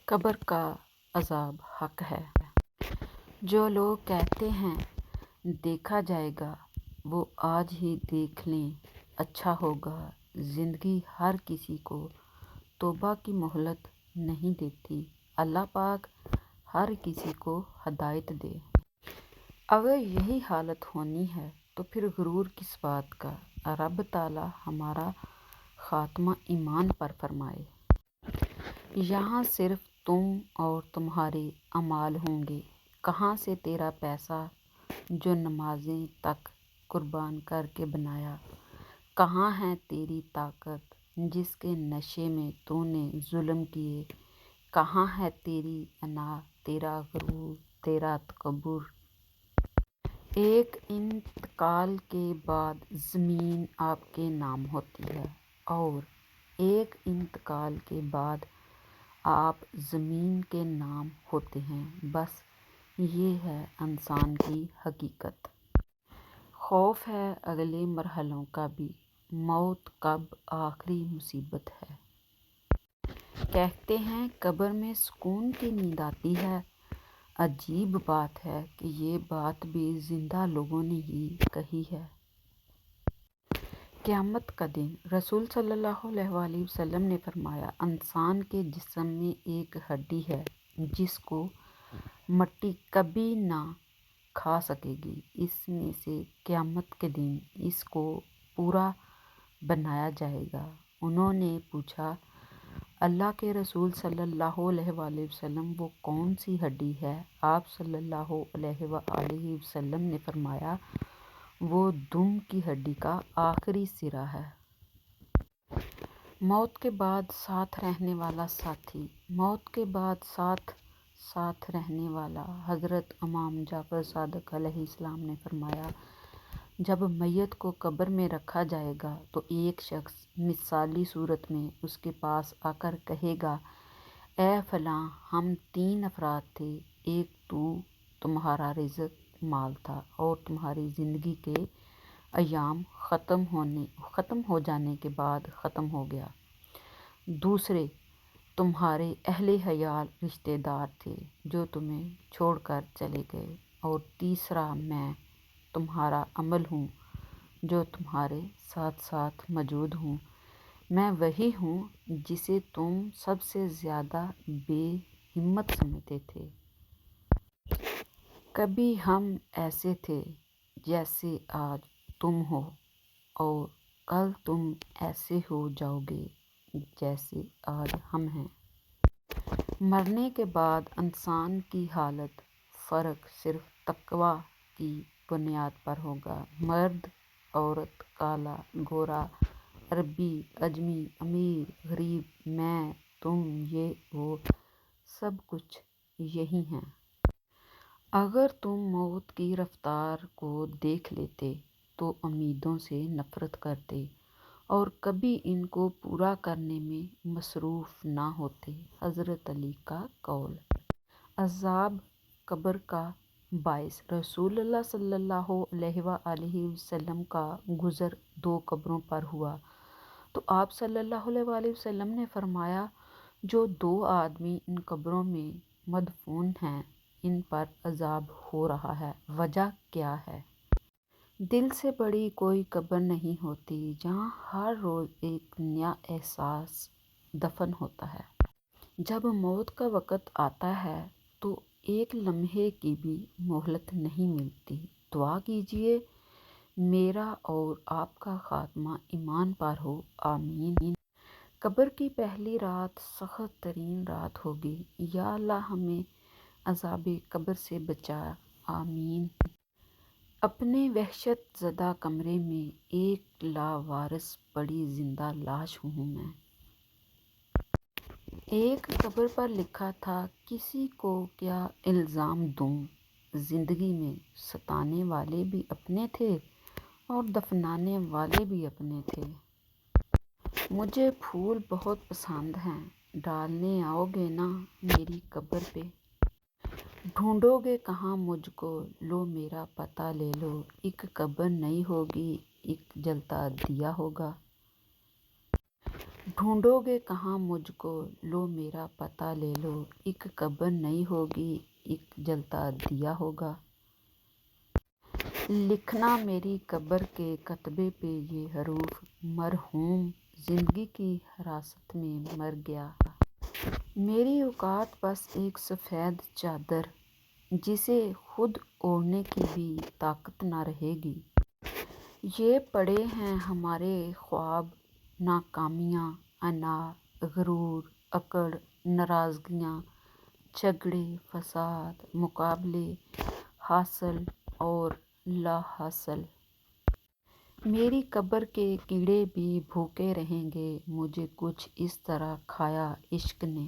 قبر کا عذاب حق ہے۔ جو لوگ کہتے ہیں دیکھا جائے گا وہ آج ہی دیکھ لیں، اچھا ہوگا۔ زندگی ہر کسی کو توبہ کی مہلت نہیں دیتی۔ اللہ پاک ہر کسی کو ہدایت دے۔ اگر یہی حالت ہونی ہے تو پھر غرور کس بات کا۔ رب تعالیٰ ہمارا خاتمہ ایمان پر فرمائے۔ یہاں صرف تم اور تمہارے اعمال ہوں گے۔ کہاں سے تیرا پیسہ جو نمازیں تک قربان کر کے بنایا؟ کہاں ہے تیری طاقت جس کے نشے میں تو نے ظلم کیے؟ کہاں ہے تیری انا، تیرا غرور، تیرا تکبر؟ ایک انتقال کے بعد زمین آپ کے نام ہوتی ہے اور ایک انتقال کے بعد آپ زمین کے نام ہوتے ہیں۔ بس یہ ہے انسان کی حقیقت۔ خوف ہے اگلے مرحلوں کا بھی۔ موت کب آخری مصیبت ہے۔ کہتے ہیں قبر میں سکون کی نیند آتی ہے۔ عجیب بات ہے کہ یہ بات بھی زندہ لوگوں نے ہی کہی ہے۔ قیامت کا دن۔ رسول صلی اللہ علیہ وآلہ وسلم نے فرمایا، انسان کے جسم میں ایک ہڈی ہے جس کو مٹی کبھی نہ کھا سکے گی۔ اس میں سے قیامت کے دن اس کو پورا بنایا جائے گا۔ انہوں نے پوچھا، اللہ کے رسول صلی اللہ علیہ وآلہ وسلم وہ کون سی ہڈی ہے؟ آپ صلی اللہ علیہ وآلہ وسلم نے فرمایا، وہ دم کی ہڈی کا آخری سرا ہے۔ موت کے بعد ساتھ رہنے والا ساتھی۔ موت کے بعد ساتھ رہنے والا۔ حضرت امام جعفر صادق علیہ السلام نے فرمایا، جب میت کو قبر میں رکھا جائے گا تو ایک شخص مثالی صورت میں اس کے پاس آ کر کہے گا، اے فلاں، ہم 3 افراد تھے، ایک تمہارا رزق مال تھا اور تمہاری زندگی کے ایام ختم ہو جانے کے بعد ختم ہو گیا۔ دوسرے تمہارے اہل عیال رشتہ دار تھے جو تمہیں چھوڑ کر چلے گئے، اور تیسرا میں تمہارا عمل ہوں جو تمہارے ساتھ ساتھ موجود ہوں۔ میں وہی ہوں جسے تم سب سے زیادہ بے ہمت سمجھتے تھے۔ کبھی ہم ایسے تھے جیسے آج تم ہو اور کل تم ایسے ہو جاؤ گے جیسے آج ہم ہیں۔ مرنے کے بعد انسان کی حالت فرق صرف تقویٰ کی بنیاد پر ہوگا۔ مرد، عورت، کالا، گورا، عربی، اجمی، امیر، غریب، میں، تم، یہ، وہ، سب کچھ یہی ہیں۔ اگر تم موت کی رفتار کو دیکھ لیتے تو امیدوں سے نفرت کرتے اور کبھی ان کو پورا کرنے میں مصروف نہ ہوتے۔ حضرت علی کا قول۔ عذاب قبر کا باعث۔ رسول اللہ صلی اللہ علیہ وآلہ وسلم کا گزر 2 قبروں پر ہوا تو آپ صلی اللہ علیہ وآلہ وسلم نے فرمایا، جو 2 آدمی ان قبروں میں مدفون ہیں ان پر عذاب ہو رہا ہے۔ وجہ کیا ہے؟ دل سے بڑی کوئی قبر نہیں ہوتی جہاں ہر روز ایک نیا احساس دفن ہوتا ہے۔ جب موت کا وقت آتا ہے تو ایک لمحے کی بھی مہلت نہیں ملتی۔ دعا کیجیے میرا اور آپ کا خاتمہ ایمان پر ہو، آمین۔ قبر کی پہلی رات سخت ترین رات ہوگی۔ یا اللہ ہمیں عذاب قبر سے بچا، آمین۔ اپنے وحشت زدہ کمرے میں ایک لاوارث پڑی زندہ لاش ہوں میں۔ ایک قبر پر لکھا تھا، کسی کو کیا الزام دوں، زندگی میں ستانے والے بھی اپنے تھے اور دفنانے والے بھی اپنے تھے۔ مجھے پھول بہت پسند ہیں، ڈالنے آؤ گے نا میری قبر پہ؟ ڈھونڈو گے کہاں مجھ کو، لو میرا پتہ لے لو۔ ایک قبر نہیں ہوگی، ایک جلتا دیا ہوگا۔ ڈھونڈو گے کہاں مجھ کو، لو میرا پتہ لے لو، ایک قبر نہیں ہوگی ایک جلتا دیا ہوگا۔ لکھنا میری قبر کے کتبے پہ یہ حروف، مرحوم زندگی کی حراست میں مر گیا۔ میری اوقات بس ایک سفید چادر، جسے خود اوڑھنے کی بھی طاقت نہ رہے گی۔ یہ پڑے ہیں ہمارے خواب، ناکامیاں، انار، غرور، اکڑ، ناراضگیاں، جھگڑے، فساد، مقابلے، حاصل اور لا حاصل۔ میری قبر کے کیڑے بھی بھوکے رہیں گے، مجھے کچھ اس طرح کھایا عشق نے۔